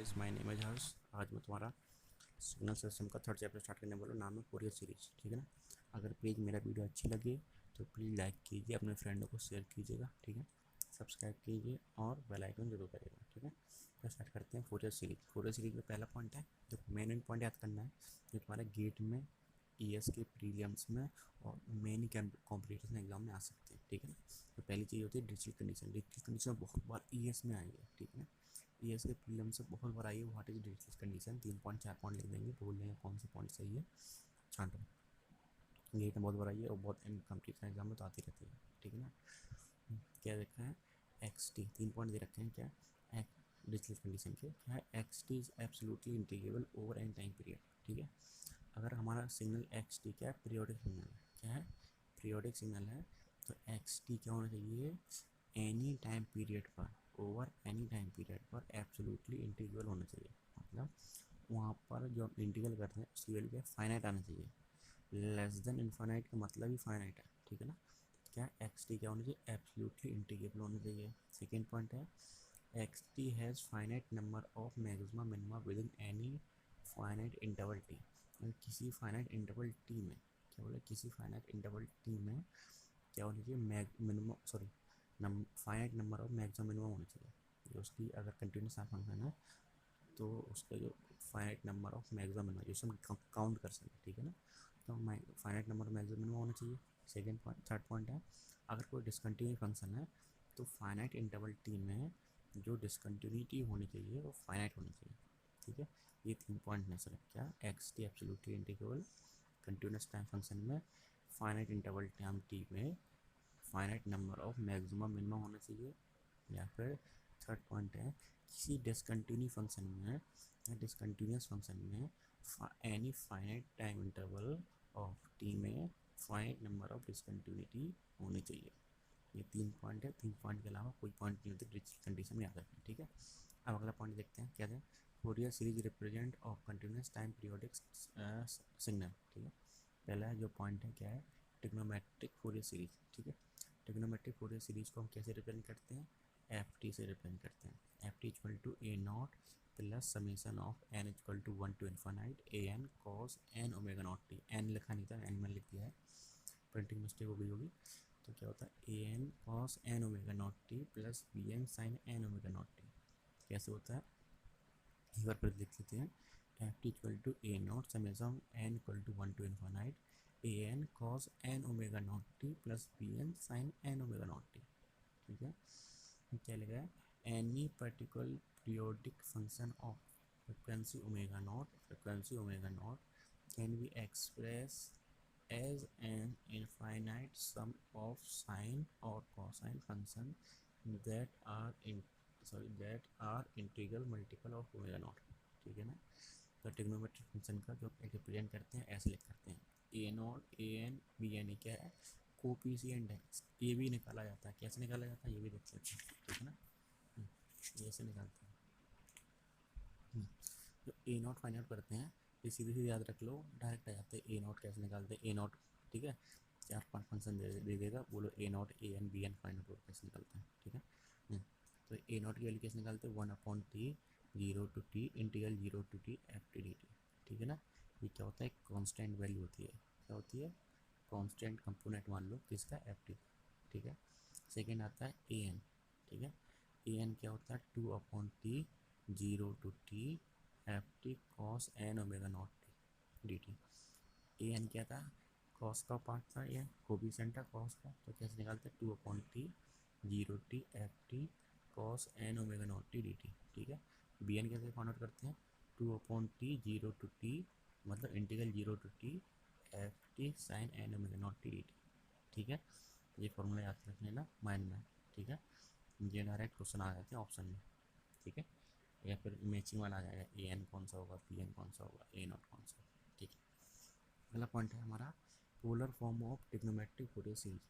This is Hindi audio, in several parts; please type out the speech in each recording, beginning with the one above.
गाइस, माय नेम इज हर्ष। आज मैं तुम्हारा सिग्नल सिस्टम का थर्ड चैप्टर स्टार्ट करने वाला हूँ। नाम है फोरियर सीरीज। ठीक है ना। अगर प्लीज़ मेरा वीडियो अच्छी लगे तो प्लीज़ लाइक कीजिए, अपने फ्रेंडों को शेयर कीजिएगा। ठीक है, सब्सक्राइब कीजिए और बेल आइकन जरूर करिएगा। ठीक है, तो स्टार्ट करते हैं फोरियर सीरीज। फोरियर सीरीज में पहला पॉइंट है, जो मेन पॉइंट याद करना है, जो तुम्हारे गेट में, ईएस के प्रीलिम्स में और मेन कॉम्पिटिशन एग्जाम में आ सकते हैं। ठीक है ना। तो पहली चीज़ होती है डिजिटल कंडीशन। डिजिटल कंडीशन बहुत बार ईएस में आई है। ठीक है ना। ईएस के प्रीलिम से बहुत बार आई है। What is digital condition, 3 point 4 point लिख देंगे, बोल देंगे कौन सा पॉइंट सही है, छांटो। गेट में बहुत बार आई है और बहुत कॉम्पिटिशन एग्जाम में तो आती रहती है। ठीक है ना। क्या देखा है, एक्स टी 3 पॉइंट दे रखे हैं। क्या डिजिटल कंडीशन के क्या है, X T is absolutely integrable over an time period. ठीक है, अगर हमारा सिग्नल एक्स टी क्या है, पीरियोडिक सिग्नल है। क्या है, पीरियोडिक सिग्नल है, तो एक्स टी क्या होना चाहिए, एनी टाइम पीरियड पर, ओवर एनी टाइम पीरियड पर एब्सोल्युटली इंटीग्रल होना चाहिए। मतलब वहाँ पर जो हम इंटीग्रल करते हैं उसकी वैल्यू क्या, फाइनाइट आना चाहिए। लेस देन इनफाइनाइट का मतलब ही फाइनाइट है। ठीक है ना। क्या एक्स टी क्या होना चाहिए, एब्सोल्युटली इंटीग्रेबल होना चाहिए। सेकेंड पॉइंट है, X T has finite number of maxima minima with in any finite interval T. किसी फाइनाइट इंटरवल टी में, क्या बोले, किसी फाइनाइट इंटरवल टी में क्या होना चाहिए, minimum, sorry, finite number of maximum minimum होना चाहिए। जो उसकी अगर कंटिन्यूस फंक्शन है तो उसका जो finite number of maximum minimum जिसे हम काउंट कर सकें। ठीक है ना। तो finite number of maximum minimum होना चाहिए। सेकेंड पॉइंट, थर्ड पॉइंट है, अगर कोई डिसकंटिन्यू फंक्शन है तो फाइनाइट इंटरवल टी में जो डिसकंटिन्यूटी होनी चाहिए वो फाइनाइट होनी चाहिए। ठीक है, ये 3 पॉइंट नेचर है। क्या, x T absolutely integrable continuous time function में, फाइनाइट इंटरवल टाइम टी में finite number of maximum minimum होना चाहिए। या फिर थर्ड पॉइंट है, किसी डिसकंटिन्यू फंक्शन में या डिसकंटिन्यूस फंक्शन में any finite time interval of T में फाइनाइट नंबर ऑफ डिसकंटिन्यूटी होनी चाहिए। ये 3 पॉइंट है। 3 पॉइंट के अलावा कोई पॉइंट नहीं होती डिजिटल कंडीशन में याद रखना। ठीक है, अब अगला पॉइंट देखते हैं क्या है, Fourier series represent of continuous time periodic signal. ठीक है, पहला जो पॉइंट है क्या है, ट्रिग्नोमेट्रिक फोरियर सीरीज। ठीक है, ट्रिग्नोमेट्रिक फोरियर सीरीज को हम कैसे रिप्रेजेंट करते हैं, एफ टी से रिप्रेजेंट करते हैं। F T equal to A naught plus summation of N equal to 1 to infinite A N cos N omega naught T. N लिखा नहीं था, एन मैंने लिख दिया है, प्रिंटिंग मिस्टेक हो गई होगी। तो क्या होता है, A N cos N omega naught T plus B N sine N omega naught T. कैसे होता है, एक बार फिर लिख लेते हैं, F T equal to A naught summation N equal to 1 to infinite A N cos N omega naught T plus B N sine N omega naught T. ठीक है, क्या लिखा है, any particular periodic function of frequency omega naught can be express as an infinite sum of sine और cosine function that are in that are integral multiple of omega naught. ठीक है ना। तो ट्रिग्नोमेट्रिक फंक्शन का जो रिप्रेजेंट करते हैं ऐसे लिख करते हैं, ए naught A N B N क्या है, कोफिशिएंट है। ये भी निकाला जाता है, कैसे निकाला जाता है ये भी देख लेते हैं। ठीक है ना। ये ऐसे निकालते हैं। जो ए नॉट फाइंड आउट करते हैं ये सीधे सीधे याद रख लो, डायरेक्ट आ जाते हैं। ए नॉट कैसे निकालते हैं, ए नॉट, ठीक है, 4 5 फंक्शन दे देगा, बोलो A naught A N B N find out कैसे निकलते हैं। ठीक है, तो ए नॉट की वैल्यू कैसे निकालते हैं, 1/t 0 to T integral 0 to T F T D T. ठीक है ना। ये क्या होता है, कॉन्स्टेंट वैल्यू होती है। क्या होती है, कॉन्स्टेंट कंपोनेंट मान लो किसका, एफ टी। ठीक है, सेकेंड आता है ए एन। ठीक है, ए एन क्या होता है, 2/t 0 to T F T cos N omega naught T D T. A N क्या था, कॉस का पार्ट था, ये कोफिशिएंट था कॉस का, तो कैसे निकालते हैं, 2/t 0 T F T cos N omega naught T D T. ठीक है, बी एन कैसे फाइंड आउट करते हैं, 2/t 0 टू टी मतलब integral 0 to T F T sine N omega naught T D T. ठीक है, ये फॉर्मूला याद रख लेना माइंड में। ठीक है, ये डायरेक्ट क्वेश्चन आ जाते हैं ऑप्शन में। ठीक है, या फिर मैचिंग वाला आ जाएगा, ए एन कौन सा होगा, पी एन कौन सा होगा, ए नॉट कौन सा होगा। ठीक है, अगला पॉइंट है हमारा polar form of trigonometric Fourier series.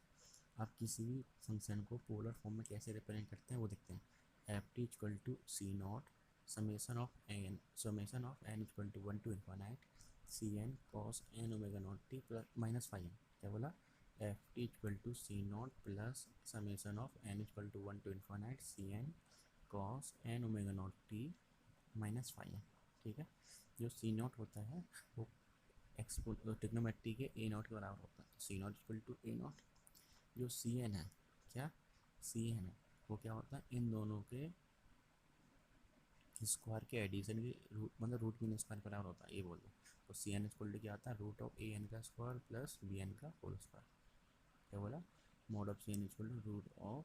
आप किसी भी फंक्शन को पोलर फॉर्म में कैसे रिप्रेजेंट करते हैं वो देखते हैं। F T equal to C naught summation of N equal to 1 to infinite C N cos N omega naught T plus minus five N. क्या बोला, F T equal to C naught plus summation of N equal to 1 to infinite C N cos N omega naught T -5 है, ठीक है। जो सी नॉट होता है वो ट्रिग्नोमेट्री के ए नॉट के बराबर होता है, C naught equal to A naught. जो सी एन है, क्या सी एन है वो क्या होता है, इन दोनों के स्क्वायर के एडिशन की रूट, मतलब रूट मीन स्क्वायर के बराबर होता है, ये बोल दो। तो सी एन इक्वल टू क्या आता है, रूट ऑफ ए एन का स्क्वायर प्लस बी एन का होल स्क्वायर। क्या बोला, mod of C N equal to root of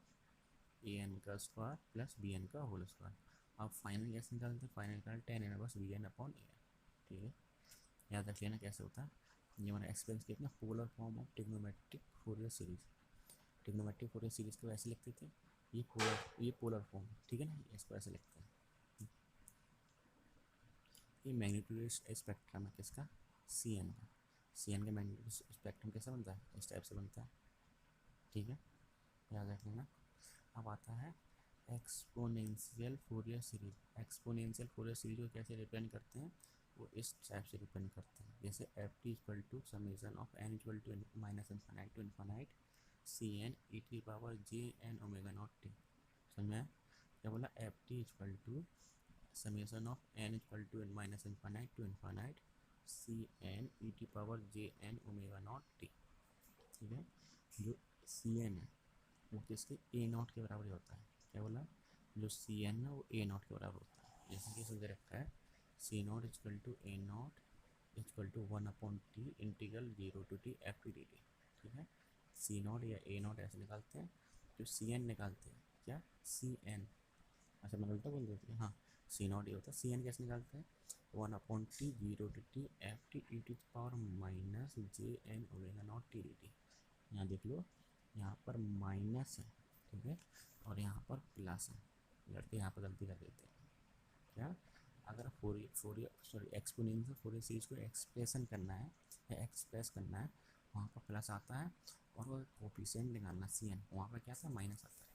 A N का स्क्वायर प्लस बी एन का होल स्क्वायर। अब फाइनल कैसे निकालते हैं, फाइनल निकाल टेन एन बस B N upon A N, ठीक है। याद रख लेना कैसे होता है। ये हमारा एक्सपेंस कितना, polar form of trigonometric Fourier series. Trigonometric Fourier series को ऐसे लिखते थे, ये पोलर फॉर्म, ठीक है ना, इसको ऐसे लिखते हैं। ये मैग्नीट्यूड स्पेक्ट्रम है किसका, सी एन का। सी एन का मैग्नीट्यूड स्पेक्ट्रम कैसा बनता है, इस टाइप से बनता है, ठीक है, याद रख लेना। अब आता है exponential Fourier series. Exponential Fourier series को कैसे रिप्रेजेंट करते हैं, वो इस टाइप से रिप्रेजेंट करते हैं, जैसे F T equal to summation of N equal to minus infinite to infinite C N E T power J N omega naught T. समझ में आया? क्या बोला, F T equal to summation of N equal to minus infinite to infinite C N E T power J N omega naught T, ठीक है। जो सी एन है वो किसके, ए नॉट के बराबर ही होता है। क्या बोला, जो सी एन है वो ए नॉट के बराबर होता है, जैसे कि समझ रखा है, C naught equal to A naught equal to 1/t integral 0 to t F T D T, ठीक है। सी नॉट या ए नॉट ऐसे निकालते हैं। जो सी एन निकालते हैं, क्या सी एन, अच्छा मैं उल्टा बोल देती हूँ, हाँ सी नॉट ये होता है। सी एन कैसे निकालते हैं, 1/t 0 to t F T E T power minus J N omega naught T D T. यहाँ देख लो, यहाँ पर माइनस है, ठीक है, और यहाँ पर प्लस है, लड़के यहाँ पर गलती कर देते हैं। क्या, अगर एक्सपोनेंशियल फोरियर सीरीज को एक्सप्रेशन करना है या एक्सप्रेस करना है, वहाँ पर प्लस आता है, और वो कोफिशिएंट निकालना सी एन, वहाँ पर क्या आता है, माइनस आता है।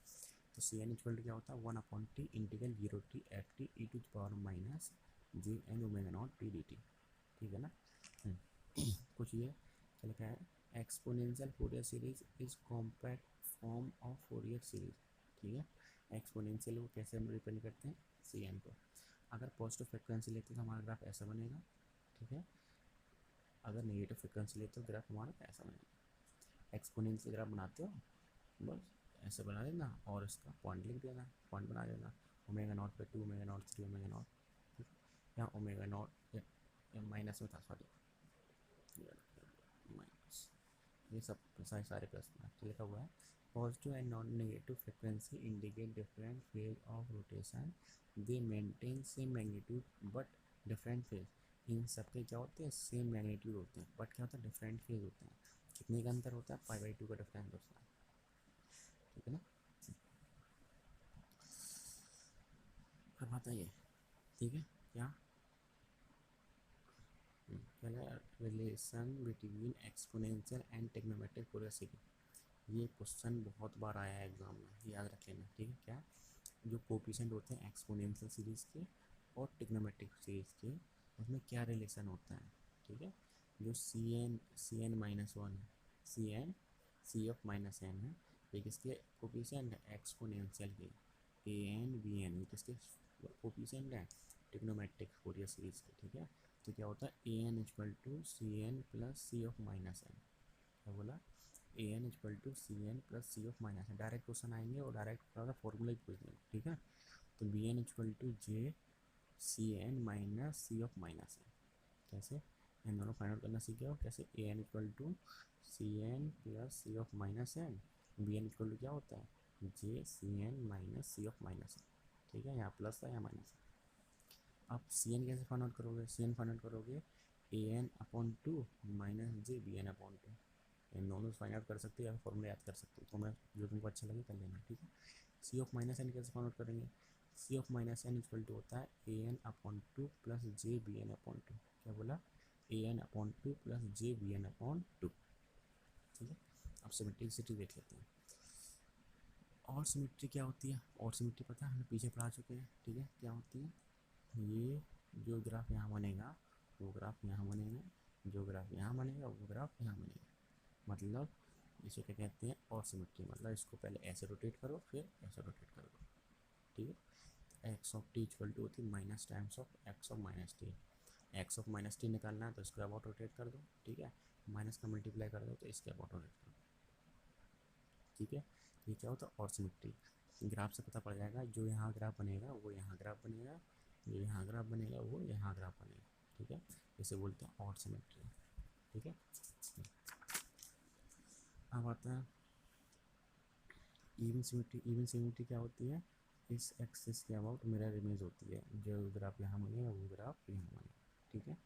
तो सी एन इक्वल टू क्या होता है, 1/t integral 0 T F T E to power minus J N omega naught T D T, ठीक है ना। कुछ ये क्या लिखा है, exponential Fourier series is compact form of Fourier series, ठीक है। एक्सपोनेंशियल को कैसे हम रिप्रेजेंट करते हैं, सी एन को। अगर पॉजिटिव फ्रिक्वेंसी लेते तो हमारा ग्राफ ऐसा बनेगा, ठीक है। अगर नेगेटिव फ्रिक्वेंसी लेते तो ग्राफ हमारा ऐसा बनेगा। एक्सपोनेंशियल ग्राफ बनाते हो बस ऐसे बना लेना, और इसका पॉइंट लिख देना, पॉइंट बना लेना, ओमेगा नॉट पे 2 ओमेगा नॉट 3 ओमेगा नॉट, ठीक है। यहाँ ओमेगा नॉट माइनस में था, सॉरी माइनस, ये सब सारे प्रश्न लिखा हुआ है। Positive and non negative frequency indicate different phase of rotation, they maintain same magnitude but different phase. इन सबके क्या होते हैं, सेम मैग्नीट्यूड होते हैं, बट क्या होता है, डिफरेंट फेज होते हैं। कितने का अंतर होता है, π/2 का डिफरेंस होता है, ठीक है ना। अब बताइए, ठीक है, क्या पहले relation between exponential and trigonometric Fourier series. ये क्वेश्चन बहुत बार आया है एग्जाम में, याद रख लेना, ठीक है। क्या, जो कोफिशिएंट होते हैं एक्सपोनेंशियल सीरीज़ के और ट्रिग्नोमेट्रिक सीरीज़ के, उसमें क्या रिलेशन होता है, ठीक है। जो सी एन माइनस वन है, सी N C of minus N है, ये किसके कोफिशिएंट है, एक्सपोनेंशियल के। ए एन बी एन ये किसके कोफिशिएंट है, ट्रिग्नोमेट्रिक फोरियर सीरीज़ के, ठीक है। तो क्या होता है, A N equal to C N plus C of minus N. क्या बोला, A N equal to C N plus C of minus N. Direct question आएंगे और डायरेक्ट फॉर्मूला ही पूछ देंगे, ठीक है। तो B N equal to J C N minus C of minus N, कैसे इन दोनों फाइंड आउट करना सीखे हो, कैसे A N equal to C N plus C of minus N, B N equal to क्या होता है, J C N minus C of minus N, ठीक है। यहाँ प्लस था, यहाँ माइनस है। आप सी एन कैसे फाइंड आउट करोगे, सी एन फाइंड आउट करोगे A N upon two minus J B N upon two, इन दोनों फाइंड आउट कर सकते हो या फॉर्मूला याद कर सकते हो, तो मैं जो तुमको अच्छा लगे कर लेना, ठीक है। सी ऑफ माइनस एन कैसे फाइंड आउट करेंगे, C of minus N equal to होता है A N upon two plus J B N upon two. क्या बोला, A N upon two plus J B N upon two, ठीक है। अब सिमेट्रिसिटी देख लेते हैं। और सिमेट्री क्या होती है, और सिमेट्री पता है, हम पीछे पढ़ा चुके हैं, ठीक है। क्या होती है, ये जो ग्राफ यहाँ बनेगा वो ग्राफ यहाँ बनेगा, जो ग्राफ यहाँ बनेगा वो ग्राफ यहाँ बनेगा, मतलब इसे क्या कहते हैं, और सिमेट्री। मतलब इसको पहले ऐसे रोटेट करो फिर ऐसे रोटेट करो, ठीक है। X of T equal to होती है minus times of X of minus T. X of minus T निकालना है तो इसको अबाउट रोटेट कर दो, ठीक है, माइनस का मल्टीप्लाई कर दो तो इसके अबाउट रोटेट कर दो, ठीक है। ये क्या होता है और सिमेट्री। ग्राफ से पता पड़ जाएगा जो यहाँ ग्राफ बनेगा वो यहाँ ग्राफ बनेगा, जो यहाँ ग्राफ बनेगा वो यहाँ ग्राफ बनेगा, ठीक है। इसे बोलते हैं और सिमेट्री, ठीक है। अब आता है इवन सिमेट्री। इवन सिमेट्री क्या होती है, इस एक्सिस के अबाउट मिरर इमेज होती है, जो ग्राफ यहाँ बनेगा वो ग्राफ यहाँ बनेगा, ठीक है।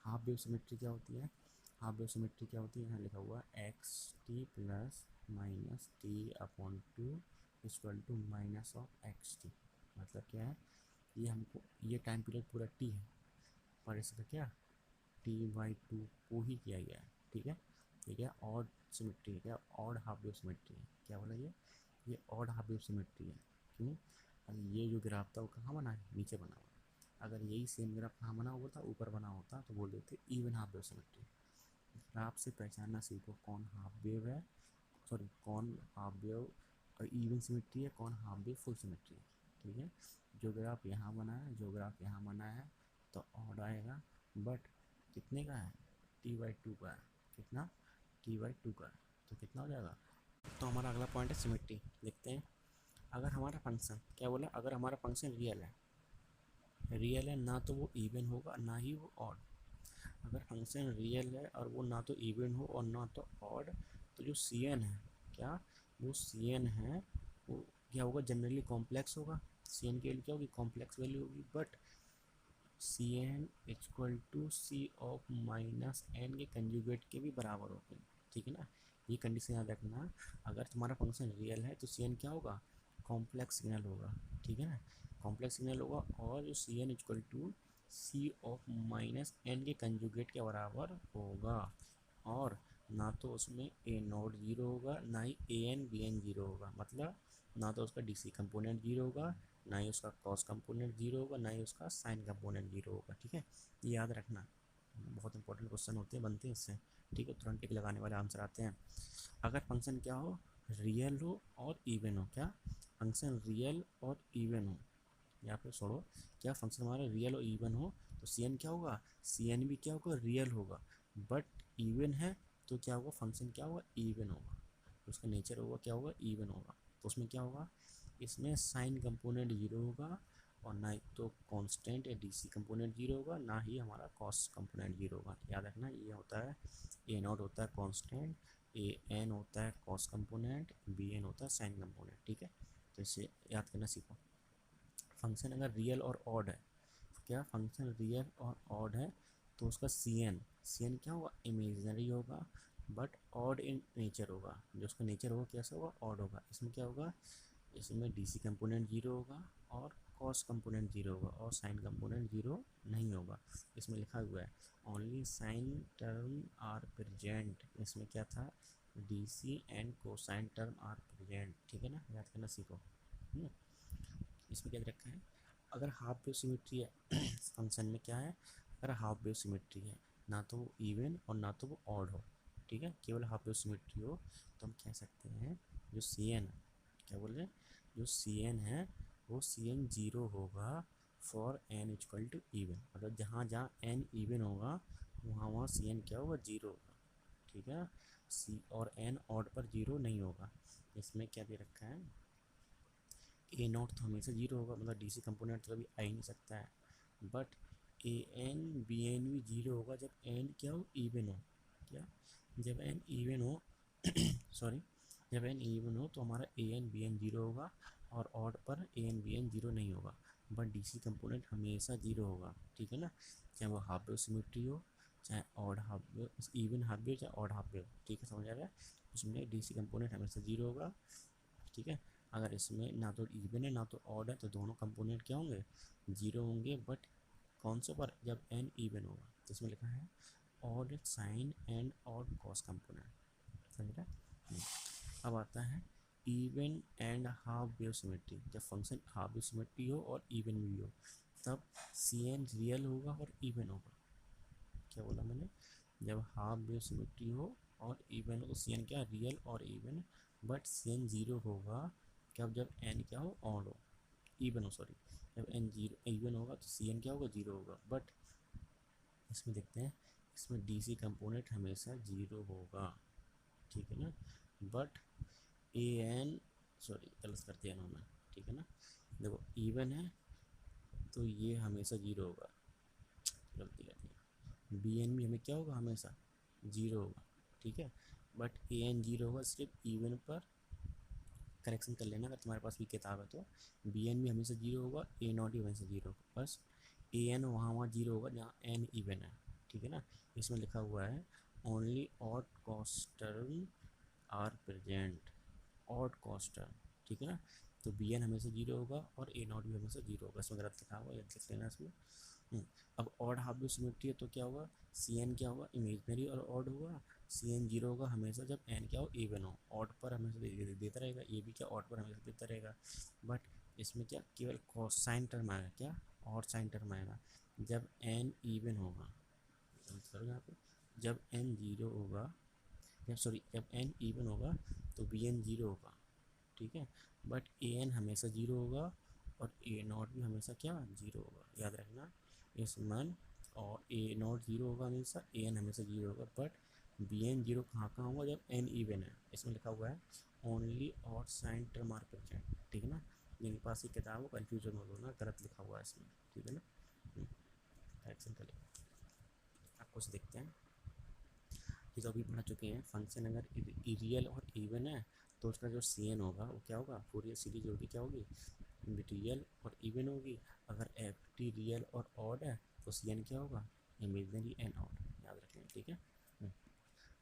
हाफ वेव सिमेट्री क्या होती है, हाफ वेव सिमेट्री क्या होती है, यहाँ लिखा हुआ है X T plus minus T upon two equal to minus of x T. मतलब क्या है, ये हमको ये टाइम पीरियड पूरा टी है पर इसका क्या टी बाई टू को ही किया गया है, ठीक है। ठीक है, ऑड सिमेट्री है, क्या ऑड हाफ वेव सिमेट्री है, क्या बोला ये ऑड हाफ वेव सिमेट्री है। क्यों, ये जो ग्राफ था वो कहाँ बना है, नीचे बना हुआ। अगर यही सेम ग्राफ कहाँ बना हुआ था, ऊपर बना होता तो बोल देते even half wave symmetry. Graph से पहचानना सीखो कौन हाफ वेव है, सॉरी कौन हाफ वेव और इवन सिमेट्री है, कौन हाफ वेव फुल सिमेट्री है, ठीक है। जो ग्राफ यहाँ बना है, जो ग्राफ यहाँ बना है तो ऑड आएगा, बट कितने का है, टी बाई टू का है, कितना टी बाई टू का है, तो कितना हो जाएगा। तो हमारा अगला पॉइंट है सिमेट्री, देखते हैं। अगर हमारा फंक्शन क्या बोला, अगर हमारा फंक्शन रियल है, रियल है ना तो वो इवन होगा ना ही वो ऑड। अगर फंक्शन रियल है और वो ना तो इवन हो और ना तो ऑड, तो जो सी एन है, क्या वो सी एन है वो क्या होगा, जनरली कॉम्प्लेक्स होगा। सी एन की वैल्यू क्या होगी, कॉम्प्लेक्स वैल्यू होगी, but C N equal to C of minus N के कंजुगेट के भी बराबर होगा, ठीक है ना। ये कंडीशन याद रखना, अगर तुम्हारा फंक्शन रियल है तो सी एन क्या होगा, कॉम्प्लेक्स सिग्नल होगा, ठीक है ना, कॉम्प्लेक्स सिग्नल होगा। और जो C N equal to C of minus N के कंजुगेट के बराबर होगा, और ना तो उसमें ए नॉट जीरो होगा ना ही ए एन बी एन जीरो होगा, मतलब ना तो उसका डी सी कंपोनेंट जीरो होगा, ना ही उसका कॉस कंपोनेंट जीरो होगा, ना ही उसका साइन कंपोनेंट जीरो होगा, ठीक है। ये याद रखना, बहुत इंपॉर्टेंट क्वेश्चन होते हैं, बनते हैं इससे, ठीक है। तुरंत टिक लगाने वाले आंसर आते हैं। अगर फंक्शन क्या हो, रियल हो और इवन हो, क्या फंक्शन रियल और इवन हो, या फिर छोड़ो, क्या फंक्शन हमारा रियल और इवन हो तो सी एन क्या होगा, सी एन भी क्या होगा, रियल होगा, बट इवन है तो क्या होगा, फंक्शन क्या होगा, इवन होगा, उसका नेचर होगा क्या होगा, इवन होगा। तो उसमें क्या होगा, इसमें साइन कंपोनेंट जीरो होगा और ना ही तो कांस्टेंट या डीसी कंपोनेंट जीरो होगा, ना ही हमारा कॉस कंपोनेंट जीरो होगा। याद रखना, ये होता है ए नॉट होता है कांस्टेंट, ए एन होता है कॉस कंपोनेंट, बी एन होता है साइन कंपोनेंट, ठीक है। तो इसे याद करना सीखो। फंक्शन अगर रियल और ऑड है, क्या फंक्शन रियल और ऑड है तो उसका सी एन क्या होगा, इमेजनरी होगा, बट ऑड इन नेचर होगा, जो उसका नेचर होगा कैसा होगा, ऑड होगा। इसमें क्या होगा, इसमें डीसी कंपोनेंट जीरो होगा और कॉस कंपोनेंट जीरो होगा और साइन कंपोनेंट जीरो नहीं होगा। इसमें लिखा हुआ है only sine term are present, इसमें क्या था, DC and cosine term are present, ठीक है ना, याद करना सीखो। इसमें क्या रखा है, अगर हाफ वेव सिमेट्री है फंक्शन में क्या है, अगर हाफ वेव सिमेट्री है ना तो वो इवन और ना तो वो ऑड हो, ठीक है, केवल हाफ वेव सिमेट्री हो, तो हम कह सकते हैं जो सी एन, क्या बोल रहे हैं, जो सी एन है वो सी एन जीरो होगा for N equal to even, मतलब जहाँ जहाँ एन इवन होगा वहाँ वहाँ सी एन क्या होगा, जीरो होगा, ठीक है। सी और एन ऑड पर जीरो नहीं होगा। इसमें क्या दे रखा है, ए नॉट तो हमेशा जीरो होगा, मतलब डीसी कंपोनेंट तो कभी आ ही नहीं सकता है, but A N B N भी जीरो होगा जब एन क्या हो, इवन हो, क्या जब एन इवन हो सॉरी, जब एन इवन हो तो हमारा A N B N zero होगा और ऑड पर A N B N zero नहीं होगा, बट डीसी कंपोनेंट हमेशा जीरो होगा, ठीक है ना, चाहे वो हाफ वेव सिमेट्री हो, चाहे odd half wave, even half wave, चाहे ऑड हाफ वेव, ठीक है, समझ आ रहा है। उसमें डीसी कंपोनेंट हमेशा जीरो होगा, ठीक है। अगर इसमें ना तो इवन है ना तो ऑड है तो दोनों कंपोनेंट क्या होंगे, जीरो होंगे, बट कौन से पर, जब एन इवन होगा। तो इसमें लिखा है odd sine and odd cos component, समझ रहा है। अब आता है even and half wave symmetry, जब फंक्शन हाफ वेव सिमेट्री हो और इवन भी हो तब सी एन रियल होगा और इवन होगा। क्या बोला मैंने, जब हाफ वेव सिमेट्री हो और इवन हो तो सी एन क्या, रियल और even, but C N zero होगा कब, जब एन क्या हो, ऑड हो, इवन हो, सॉरी, जब एन जीरो इवन होगा तो सी एन क्या होगा, जीरो होगा। बट इसमें देखते हैं, इसमें डी सी कंपोनेंट हमेशा जीरो होगा, ठीक है ना। बट ए एन, सॉरी गलत कर दिया इन्होंने, ठीक है ना। देखो इवन है तो ये हमेशा जीरो होगा, गलती कर दिया। बी एन भी हमें क्या होगा, हमेशा जीरो होगा, ठीक है। बट ए एन जीरो होगा सिर्फ इवन पर, करेक्शन कर लेना अगर तुम्हारे पास भी किताब है तो। बी एन भी हमेशा जीरो होगा, ए नॉट भी हमेशा जीरो होगा, बस ए एन वहाँ जीरो होगा जहाँ एन इवन है, ठीक है ना। इसमें लिखा हुआ है only odd cost term are present, odd cost term, ठीक है ना। तो बी एन हमेशा जीरो होगा और ए नॉट भी हमेशा जीरो होगा, इसमें गलत लिखा हुआ है, लिख लेना इसमें। अब ऑड हाफ भी सिमेट्री है तो क्या होगा, सी एन क्या होगा, इमेजनरी और ऑड होगा। सी एन जीरो होगा हमेशा जब एन क्या हो, इवन हो। ऑड पर हमेशा देता रहेगा, ये भी क्या ऑड पर हमेशा देता रहेगा। बट इसमें क्या केवल कोसाइन टर्म आएगा, क्या और साइन टर्म आएगा जब एन इवन होगा। यहाँ पे जब एन जीरो होगा, जब सॉरी जब एन इवन होगा तो बी एन जीरो होगा, ठीक है। बट ए एन हमेशा जीरो होगा और ए नॉट भी हमेशा क्या जीरो होगा, याद रखना इस मन। और ए नॉट जीरो होगा हमेशा, ए एन हमेशा जीरो होगा। बट बी एन जीरो कहाँ कहाँ होगा, जब एन इवन है। इसमें लिखा हुआ है ओनली और साइन टर्म आर प्रेजेंट, ठीक है ना। जिनके पास ये किताब हो कन्फ्यूजन हो ना, गलत लिखा हुआ है इसमें, ठीक है ना। करेक्शन कर लेंगे, आपको से देखते हैं। ये तो अभी पढ़ चुके हैं, फंक्शन अगर रियल और इवन है तो उसका जो सी एन होगा वो क्या होगा, फूरियर सीरीज होगी क्या होगी, रियल और इवन होगी। अगर एफ टी रियल और ऑड है तो सी एन क्या होगा, इमेजनरी एंड ऑड, याद रखें, ठीक है।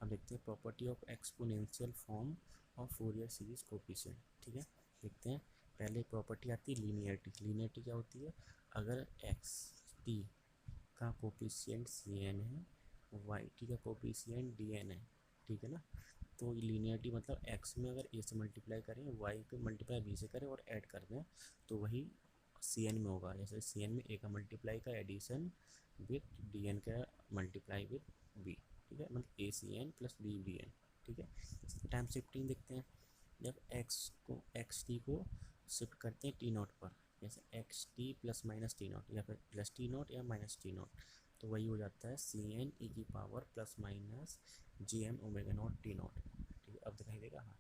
अब देखते हैं property of exponential form of Fourier series coefficient, ठीक है। देखते हैं, पहले प्रॉपर्टी आती है लीनियरिटी। लीनियरिटी क्या होती है, अगर एक्स टी का कोफिशिएंट सी एन है, वाई टी का कोफिशिएंट डी एन है, ठीक है ना। तो लीनियरिटी मतलब एक्स में अगर ए से मल्टीप्लाई करें, वाई को मल्टीप्लाई बी से करें और ऐड कर दें तो वही सी एन में होगा। जैसे सी एन में ए का मल्टीप्लाई का एडिशन विथ डी एन का मल्टीप्लाई विथ बी, ठीक है, मतलब A C N plus B D N, ठीक है। टाइम शिफ्टिंग देखते हैं, जब एक्स टी को शिफ्ट करते हैं टी नॉट पर, जैसे X T plus minus T naught या फिर प्लस टी नॉट या माइनस टी नॉट, तो वही हो जाता है सी एन ई की power plus minus G M omega naught T naught, ठीक है। अब दिखाई देगा, हाँ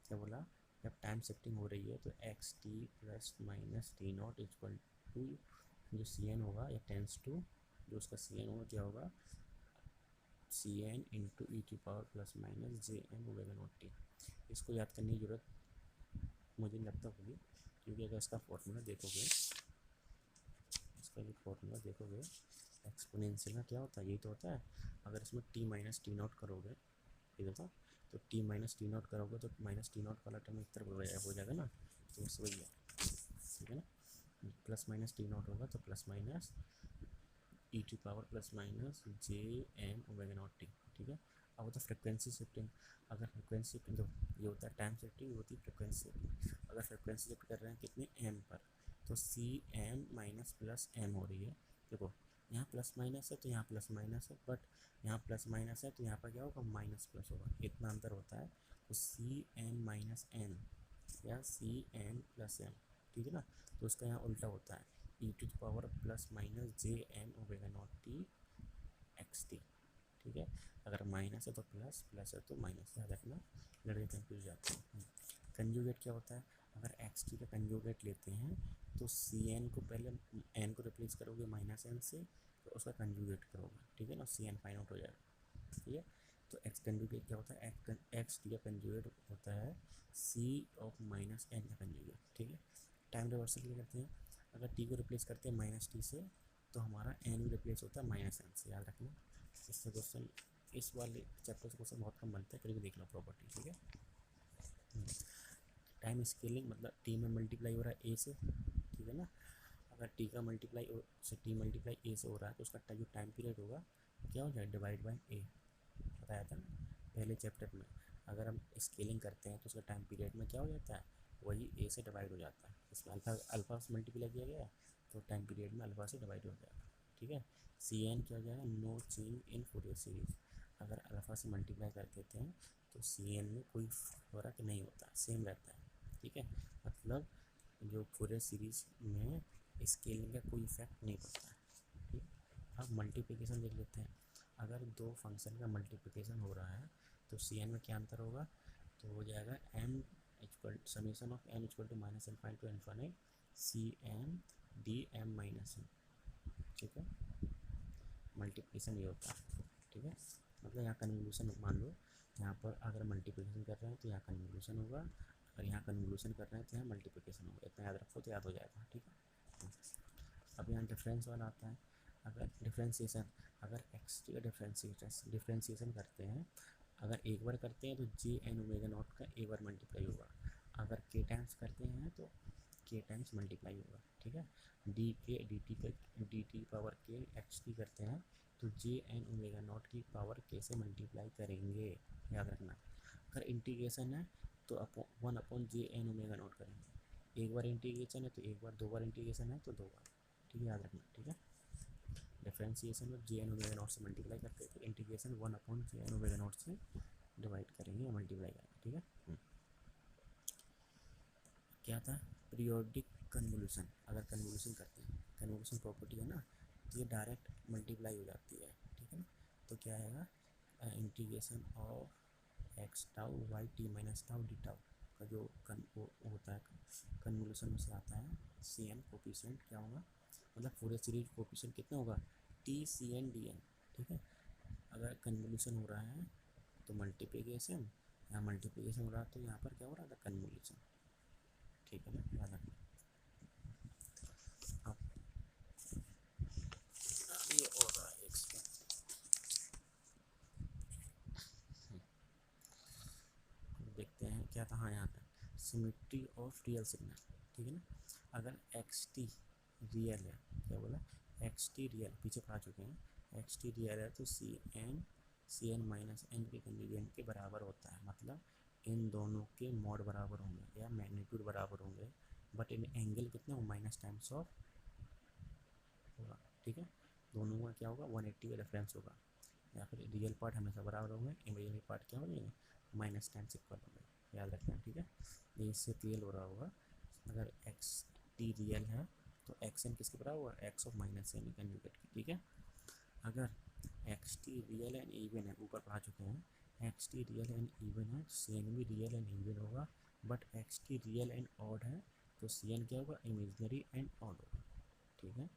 क्या बोला, जब टाइम शिफ्टिंग हो रही है तो X T plus minus T naught equal to जो सी एन होगा या टेंस टू जो उसका सी एन होगा क्या होगा, सी एन इंटू ई की power plus minus J M omega naught T. इसको याद करने की ज़रूरत मुझे नहीं लगता होगी, क्योंकि अगर इसका फॉर्मूला देखोगे, इसका जो फॉर्मूला देखोगे एक्सपोनेंशियल का क्या होता है, यही तो होता है। अगर इसमें टी माइनस टी नॉट करोगे, ठीक है, तो टी माइनस टी नॉट करोगे तो माइनस टी नॉट वाला टर्म एक तरफ हो जाएगा ना, तो बस वही है, ठीक है ना। प्लस माइनस टी नॉट होगा तो plus minus E T power plus minus J M omega naught T, ठीक है। अब होता है फ्रिक्वेंसी शिफ्टिंग। अगर फ्रिक्वेंसी शिफ्टिंग तो ये होता है टाइम शिफ्टिंग, होती है फ्रिक्वेंसी शिफ्टिंग। अगर फ्रिक्वेंसी शिफ्ट कर रहे हैं कितने एम पर, तो C M minus plus M हो रही है। देखो यहाँ प्लस माइनस है तो यहाँ प्लस माइनस है, बट यहाँ प्लस माइनस है तो यहाँ पर क्या होगा, माइनस प्लस होगा, इतना अंतर होता है। तो सी एम माइनस एन या सी एम प्लस एम, ठीक है ना। तो उसका यहाँ उल्टा होता है E to the power plus minus J M omega naught T X T, ठीक है। अगर माइनस है तो प्लस, प्लस है तो माइनस, याद रखना, लड़के कंफ्यूज जाते हैं। कंजुगेट क्या होता है, अगर एक्स टी का कंजुगेट लेते हैं तो सी एन को पहले एन को रिप्लेस करोगे माइनस एन से, तो उसका कंजुगेट करोगे, ठीक है ना, सी एन फाइंड आउट हो जाएगा, ठीक है। तो एक्स कंजुगेट क्या होता है, एक्स टी का कंजुगेट होता है सी ऑफ माइनस एन का कंजुगेट, ठीक है। टाइम रिवर्सल क्या करते हैं, अगर टी को रिप्लेस करते हैं माइनस टी से तो हमारा एन भी रिप्लेस होता है माइनस एन से, याद रखना। इससे क्वेश्चन, इस वाले चैप्टर से क्वेश्चन बहुत कम बनता है, कभी देख लो प्रॉपर्टी, ठीक है। टाइम स्केलिंग मतलब टी में मल्टीप्लाई हो रहा है ए से, ठीक है ना। अगर टी का मल्टीप्लाई से टी मल्टीप्लाई ए से हो रहा है तो उसका जो टाइम पीरियड होगा क्या हो जाएगा, डिवाइड बाई ए, बताया था ना पहले चैप्टर में। अगर हम स्केलिंग करते हैं तो उसका टाइम पीरियड में क्या हो जाता है, वही ए से डिवाइड हो जाता है। इसमें अल्फ़ा से मल्टीप्लाई किया गया तो टाइम पीरियड में अल्फ़ा से डिवाइड हो जाएगा, ठीक है। सी एन क्या हो जाएगा, no change in Fourier series. अगर अल्फ़ा से मल्टीप्लाई कर देते हैं तो सी एन में कोई फ़र्क नहीं होता, सेम रहता है, ठीक है। मतलब जो फूरियर सीरीज में स्केलिंग का कोई इफेक्ट नहीं पड़ता है। ठीक, अब मल्टीप्लिकेशन देख लेते हैं। अगर दो फंक्शन का मल्टीप्लिकेशन हो रहा है तो सी एन में क्या अंतर होगा, तो हो जाएगा M equal summation of N equal to minus infinite to infinite C N D M minus N. ठीक है, मल्टीप्लिकेशन ये होता है। ठीक है, मतलब यहाँ कन्वोल्यूशन मान लो, यहाँ पर अगर मल्टीप्लिकेशन कर रहे हैं तो यहाँ कन्वोल्यूशन होगा, अगर यहाँ कन्वोल्यूशन कर रहे हैं तो यहाँ मल्टीप्लिकेशन होगा। इतना याद रखो तो याद हो जाएगा। ठीक है, अब यहाँ डिफरेंस वाला आता है। अगर डिफ्रेंसीसन, अगर एक्स टी का डिफ्रेंसीसन करते हैं, अगर एक बार करते हैं तो जे एन ओमेगा नॉट का एक बार मल्टीप्लाई होगा, अगर के टाइम्स करते हैं तो के टाइम्स मल्टीप्लाई होगा। ठीक है, डी के डी टी पावर के एक्स टी करते हैं तो जे एन ओमेगा नॉट की पावर के से मल्टीप्लाई करेंगे, याद रखना। अगर इंटीग्रेशन है तो one upon J N omega naught करेंगे, एक बार इंटीग्रेशन है तो एक बार, दो बार इंटीग्रेशन है तो दो बार। ठीक है, याद रखना। ठीक है, डिफ्रेंसीसन में जे एन ओमेगा नॉट से मल्टीप्लाई करते हैं तो integration one upon J N omega naught से डिवाइड करेंगे या मल्टीप्लाई करेंगे। ठीक है, क्या था, पीरियोडिक कन्वोल्यूशन। अगर कन्वोल्यूशन करते हैं, कन्वोल्यूशन प्रॉपर्टी है ना, तो ये डायरेक्ट मल्टीप्लाई हो जाती है। ठीक है ना, तो क्या आएगा, integration of X tau Y T minus tau D tau का जो वो होता है कन्वोल्यूशन में से आता है सी एन कोफिशिएंट क्या होगा, मतलब पूरे सीरीज कोफिशिएंट कितना होगा, T C N D N. ठीक है, अगर कन्वोल्यूशन हो रहा है तो मल्टीप्लिकेशन, यहाँ मल्टीप्लिकेशन हो रहा है तो यहाँ पर क्या हो रहा था, कन्वोल्यूशन। ठीक है ना, याद रखना। अब ये और रहा है एक्स का, देखते हैं क्या था। हाँ, यहाँ था सिमेट्री ऑफ रियल सिग्नल। ठीक है ना, अगर एक्स टी रियल है, क्या बोला, एक्स टी रियल, पीछे पढ़ा चुके हैं, एक्स टी रियल है तो सी एन माइनस एन के कंजुगेंट के बराबर होता है, मतलब इन दोनों के मॉड बराबर होंगे या मैग्नीट्यूड बराबर होंगे, बट इन एंगल कितना हो, माइनस टाइम्स ऑफ होगा। ठीक है, दोनों का क्या होगा, 180 का डिफरेंस होगा, या फिर रियल पार्ट हमेशा बराबर होंगे, इमेजिनरी पार्ट क्या होंगे, माइनस टाइम्स इक्वल होंगे, याद रखना। ठीक है, ये इससे क्लियर हो रहा होगा। अगर एक्स टी रियल है तो एक्स एन किसके बराबर होगा, x of minus n conjugate की। ठीक है, अगर x t real and even है, ऊपर पढ़ा चुके हैं, x t real and even है, सी एन भी रियल एंड इवन होगा, but x t real and odd है तो सी एन क्या होगा, इमेजनरी एंड ऑड होगा। ठीक है,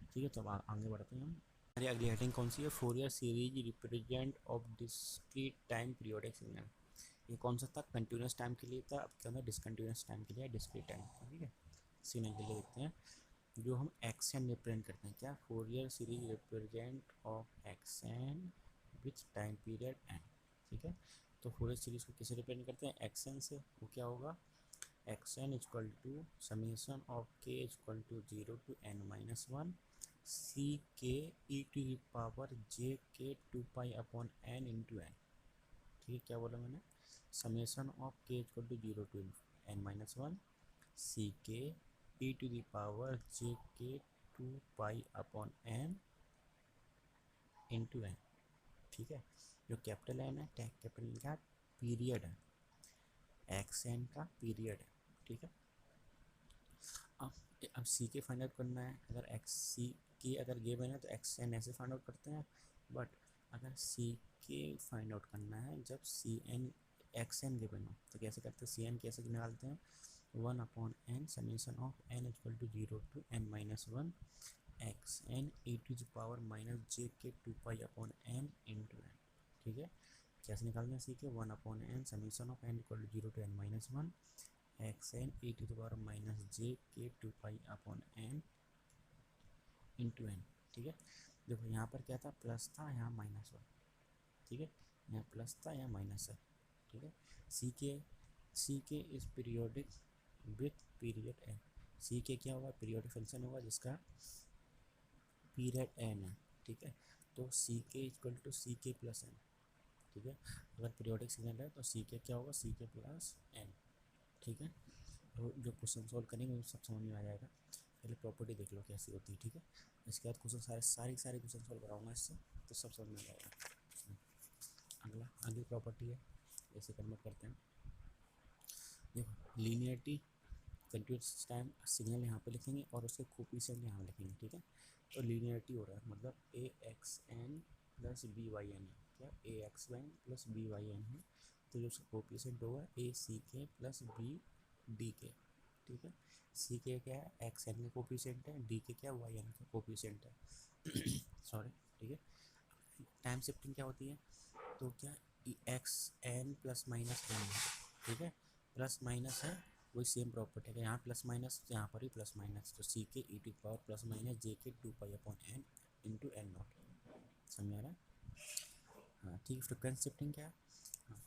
ठीक है, तो अब आगे बढ़ते हैं हम। हमारी अगली हेडिंग कौन सी है, Fourier series represent of discrete time periodic signal. ये कौन सा था, कंटिन्यूस टाइम के लिए था, अब क्या होता है डिसकंटिन्यूस टाइम के लिए, डिस्क्रीट टाइम। ठीक है, सिग्नल के लिए देखते हैं जो हम एक्स एन रिप्रेजेंट करते हैं, क्या, Fourier series represent of x n with time period n. ठीक है, तो फोरियर सीरीज को किसे रिप्रेजेंट करते हैं, एक्स एन से, वो क्या होगा, X N equal to summation of K equal to 0 to N minus one C K E to the power J K 2 pi upon N into N. ठीक है, क्या बोला मैंने, summation of K equal to 0 to N minus one C K E to the power J K 2 pi upon N into N. ठीक है, जो कैपिटल एन है, कैपिटल एन का पीरियड है, एक्स एन का पीरियड है। ठीक है, अब सी के फाइंड आउट करना है, अगर एक्स सी के अगर गिवन है तो एक्स एन ऐसे फाइंड आउट करते हैं, बट अगर सी के फाइंड आउट करना है जब c n x n given हो तो कैसे करते हैं, सी एन कैसे निकालते हैं, 1 upon N summation of N equal to 0 to N minus one X N E to the power minus J K 2 pi upon N into N. ठीक है, कैसे निकालते हैं C K, 1 upon N summation of N equal to 0 to N minus one X N E to the power minus J K 2 pi upon N into N. ठीक है, देखो यहाँ पर क्या था, प्लस था, यहाँ माइनस हुआ। ठीक है, यहाँ प्लस था, यहाँ माइनस है। ठीक है, सी के इस पीरियोडिक विथ पीरियड एन, सी के क्या होगा, पीरियोडिक फंक्शन होगा जिसका पीरियड एन है। ठीक है, तो सी के equal to C k plus N. ठीक है, अगर पीरियोडिक सिग्नल है तो सी के क्या होगा, सी के प्लस एन। ठीक है, तो जो क्वेश्चन सॉल्व करेंगे वो सब समझ में आ जाएगा। पहले प्रॉपर्टी देख लो कैसी होती है। ठीक है, इसके बाद क्वेश्चन सारे क्वेश्चन सॉल्व कराऊंगा इससे, तो सब समझ में आ जाएगा। अगली प्रॉपर्टी है, ऐसे कन्वर्ट करते हैं। देखो लीनियरिटी कंटिन्यूस टाइम सिग्नल यहाँ पे लिखेंगे और उसके कोफिशिएंट यहाँ लिखेंगे, ठीक है। तो लीनियरिटी हो रहा है, मतलब A X N plus B Y N है, क्या A X N plus B Y N है, तो जो उसका कोफिशिएंट होगा ए सी के प्लस बी डी के, ठीक है। सी के क्या है, एक्स एन का कोफिशिएंट है, डी के क्या वाई एन का कोफिशिएंट है सॉरी, ठीक है। टाइम शिफ्टिंग क्या होती है, तो क्या x N plus minus N है, ठीक है। प्लस माइनस है वही सेम प्रॉपर्टी है, यहाँ प्लस माइनस तो यहाँ पर भी प्लस माइनस, तो c K E to power plus minus J K 2 pi into N not, समझ आ रहा है। हाँ ठीक है। फ्रिक्वेंसी शिफ्टिंग क्या है, हाँ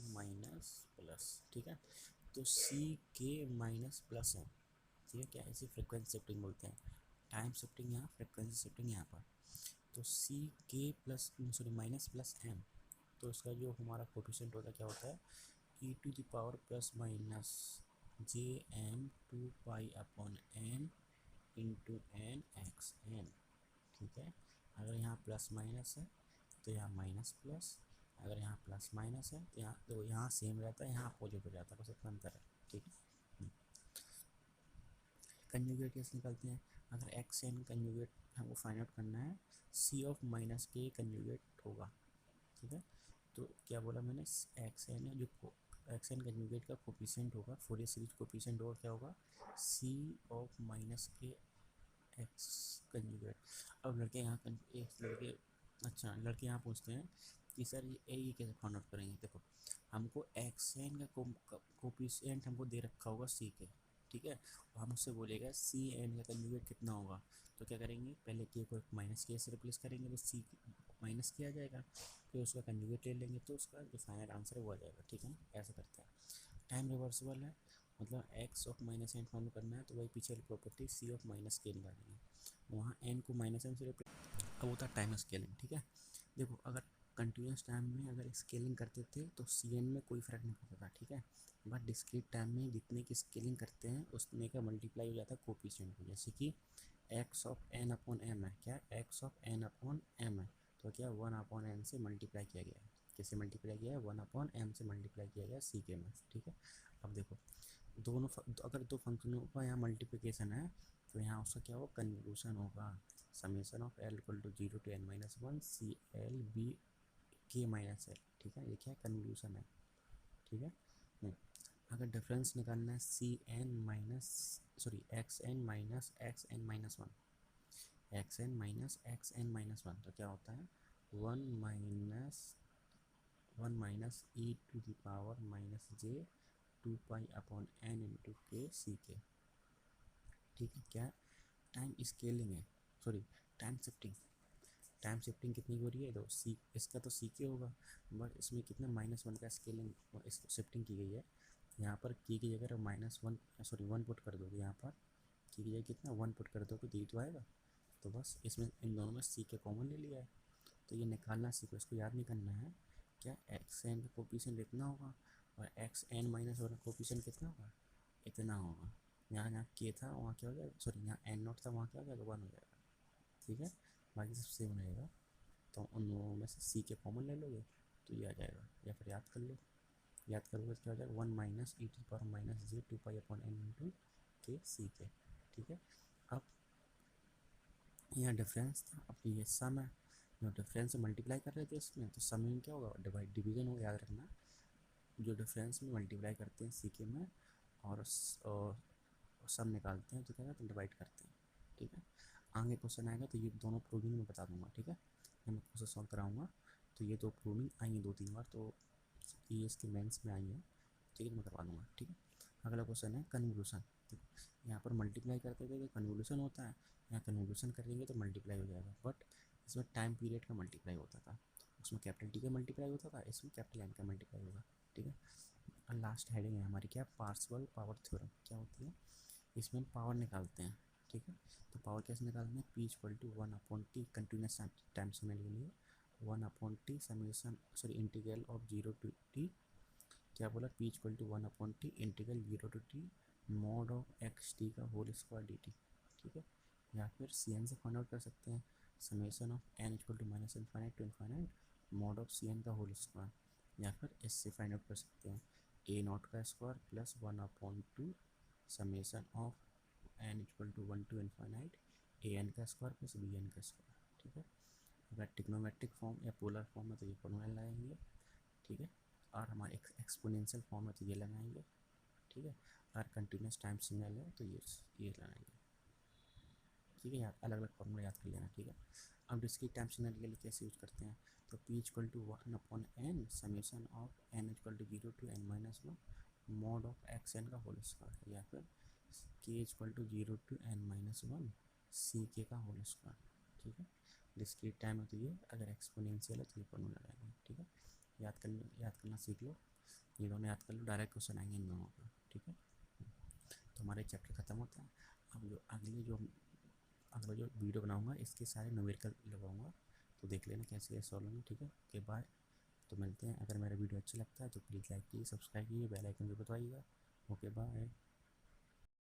माइनस प्लस, ठीक है। तो सी के माइनस प्लस है, ठीक है, क्या इसे फ्रिक्वेंसी शिफ्टिंग बोलते हैं। टाइम शिफ्टिंग यहाँ, फ्रिक्वेंसी शिफ्टिंग यहाँ पर। तो c k plus sorry minus plus m, तो इसका जो हमारा कोफिशिएंट होता है क्या होता है, E to the power plus minus J M 2 pi into N x N, ठीक है। अगर यहाँ प्लस माइनस है तो यहाँ माइनस प्लस, अगर यहाँ प्लस माइनस है तो यहाँ सेम रहता है, यहाँ अपोजिट हो जाता है, बस इतना अंतर है, ठीक है। कंजुगेट कैसे निकालते हैं, अगर एक्स एन कंजुगेट हमको फाइंड आउट करना है, सी ऑफ माइनस के कंजुगेट होगा, ठीक है। तो क्या बोला मैंने, एक्स एन है जो एक्स एन कंजुगेट का कोफिशिएंट होगा, फोरियर सीरीज कोफिशिएंट होगा, क्या होगा, सी ऑफ माइनस के एक्स कंजुगेट। अब लड़के यहाँ लड़के, अच्छा लड़के यहाँ पूछते हैं कि सर ये कैसे फाइंड आउट करेंगे। देखो हमको एक्स एन का कोफिशिएंट हमको दे रखा होगा सी के, ठीक है, और हम उससे बोलेगा सी एन का कंजुगेट कितना होगा, तो क्या करेंगे, पहले के को माइनस के से रिप्लेस करेंगे तो सी माइनस किया जाएगा, फिर उसका कंजुगेट ले लेंगे तो उसका जो फाइनल आंसर है वो आ जाएगा, ठीक है। ऐसा करता है। टाइम रिवर्सिबल है, मतलब x of minus n find करना है तो वही पीछे वाली प्रॉपर्टी सी ऑफ माइनस के निकालेंगे, वहाँ एन को माइनस एन से रिप्लेस, अब होता है टाइम स्केलिंग, ठीक है। देखो अगर कंटिन्यूस टाइम में अगर स्केलिंग करते थे तो सी एन में कोई फ़र्क नहीं पड़ता था, ठीक है। बट डिस्क्रीट टाइम में जितने की स्केलिंग करते हैं उतने का मल्टीप्लाई हो जाता है कोफिशिएंट को, जैसे कि x of n upon m है, क्या x of n upon m है, तो क्या 1/n से मल्टीप्लाई किया गया है, किससे मल्टीप्लाई किया है, 1/m से मल्टीप्लाई किया गया सी के में, ठीक है। अब देखो दोनों अगर दो फंक्शनों का यहाँ मल्टीप्लिकेशन है तो यहाँ उसका क्या होगा, कन्वोल्यूशन होगा, summation of l equal to 0 to n-1 c l b k minus l, ठीक है, ये क्या कन्वोल्यूशन है, ठीक है। अगर डिफरेंस निकालना है सी N minus sorry X N minus X N minus one, X N minus X N minus one, तो क्या होता है 1 minus E to the power minus J 2 pi into K C K, ठीक है। क्या टाइम स्केलिंग है, sorry time shifting, time shifting कितनी हो रही है, तो सी इसका तो सी के होगा, बट इसमें कितना -1 का स्केलिंग शिफ्टिंग की गई है, यहाँ पर की जगह -1 सॉरी 1 पुट कर दोगे, यहाँ पर की जगह कितना 1 पुट कर दोगे तो ये तो आएगा, तो बस इसमें इन दोनों में सी के कॉमन ले लिया है, तो ये निकालना सीखो, इसको याद नहीं करना है, क्या एक्स एन का कोफिशिएंट इतना होगा और एक्स एन माइनस वन का कोफिशिएंट कितना होगा, इतना होगा, यहाँ यहाँ के था वहाँ क्या हो जाएगा, सॉरी यहाँ एन नॉट था वहाँ क्या हो जाएगा 1 हो जाएगा, ठीक है, बाकी सब सेम रहेगा। तो उन दोनों में से सी के कॉमन ले लोगे तो ये आ जाएगा, या फिर याद कर लो, याद करोगे तो क्या हो जाएगा 1 minus E to power minus J 2 pi into K C K, ठीक है। अब यहाँ डिफरेंस था, अब ये सम है, जो डिफरेंस मल्टीप्लाई कर रहे थे इसमें, तो सम में क्या होगा, डिवाइड डिवीजन होगा, याद रखना, जो डिफरेंस में मल्टीप्लाई करते हैं सी के में और सम निकालते हैं तो क्या कहते हैं, डिवाइड करते हैं, ठीक है। आगे क्वेश्चन आएगा तो ये दोनों प्रूविंग मैं बता दूंगा, ठीक है, मैं क्वेश्चन सॉल्व कराऊंगा तो ये दो प्रूविंग आई हैं 2-3 बार, तो ये इसके मेंस में आई है, ठीक है, मैं करवा दूँगा, ठीक है। अगला क्वेश्चन है कन्वोल्यूशन, देखो यहाँ पर मल्टीप्लाई करते थे तो कन्वोल्यूशन होता है, यहाँ कन्वोल्यूशन करेंगे तो मल्टीप्लाई हो जाएगा, बट इसमें टाइम पीरियड का मल्टीप्लाई होता था, उसमें कैपिटल टी का मल्टीप्लाई होता था, इसमें कैपिटल एन का मल्टीप्लाई होगा, ठीक है। और लास्ट हेडिंग है हमारी क्या, पार्शियल पावर थ्योरम क्या होती है, इसमें पावर निकालते हैं, ठीक है। तो पावर कैसे निकालते हैं, p equal to 1/t continuous time समय के लिए 1/t summation sorry integral of 0 to t, क्या बोला, p equal to 1/t integral 0 to t mod of x t का होल स्क्वायर डी टी, ठीक है। या फिर सी एन से फाइंड आउट कर सकते हैं summation of N equal to -∞ to ∞ mod of C n का होल स्क्वायर, या फिर इससे फाइंड आउट कर सकते हैं ए नॉट का square plus 1/2 summation of N equal to 1 to infinite a N का स्क्वायर प्लस बी एन का स्क्वायर। ठीक है, अगर ट्रिग्नोमेट्रिक फॉर्म या पोलर फॉर्म है तो ये फॉर्मूला लगाएंगे। ठीक है, और हमारे एक्सपोनेंशियल फॉर्म है तो ये लगाएंगे। ठीक है, अगर कंटिन्यूस टाइम सिग्नल है तो ये लगाएंगे। ठीक है, याद अलग अलग फॉर्मूला याद कर लेना। ठीक है, अब डिस्क्रीट टाइम सिग्नल के लिए कैसे यूज करते हैं, तो P equal to 1/n summation of n equal to 0 to n-1 mod of x N का होल स्क्वायर, या फिर k equal to 0 to n-1 सी के का होल स्क्वायर। ठीक है, डिस्क्रीट टाइम है तो ये, अगर एक्सपोनेंशियल है तो ये फॉर्मूला लगाएंगे। ठीक है, याद करना सीख लो, ये दोनों याद कर लो, डायरेक्ट क्वेश्चन आएंगे इन दोनों पर। ठीक है, तो हमारे चैप्टर ख़त्म होता है। अब अगला जो वीडियो बनाऊंगा इसके सारे न्यूमेरिकल लगाऊंगा, तो देख लेना कैसे सॉल्व होंगे। ठीक है, ओके बाय। तो मिलते हैं, अगर मेरा वीडियो अच्छा लगता है तो प्लीज़ लाइक कीजिए, सब्सक्राइब कीजिए, बेल आइकन भी दबाइएगा। Okay bye.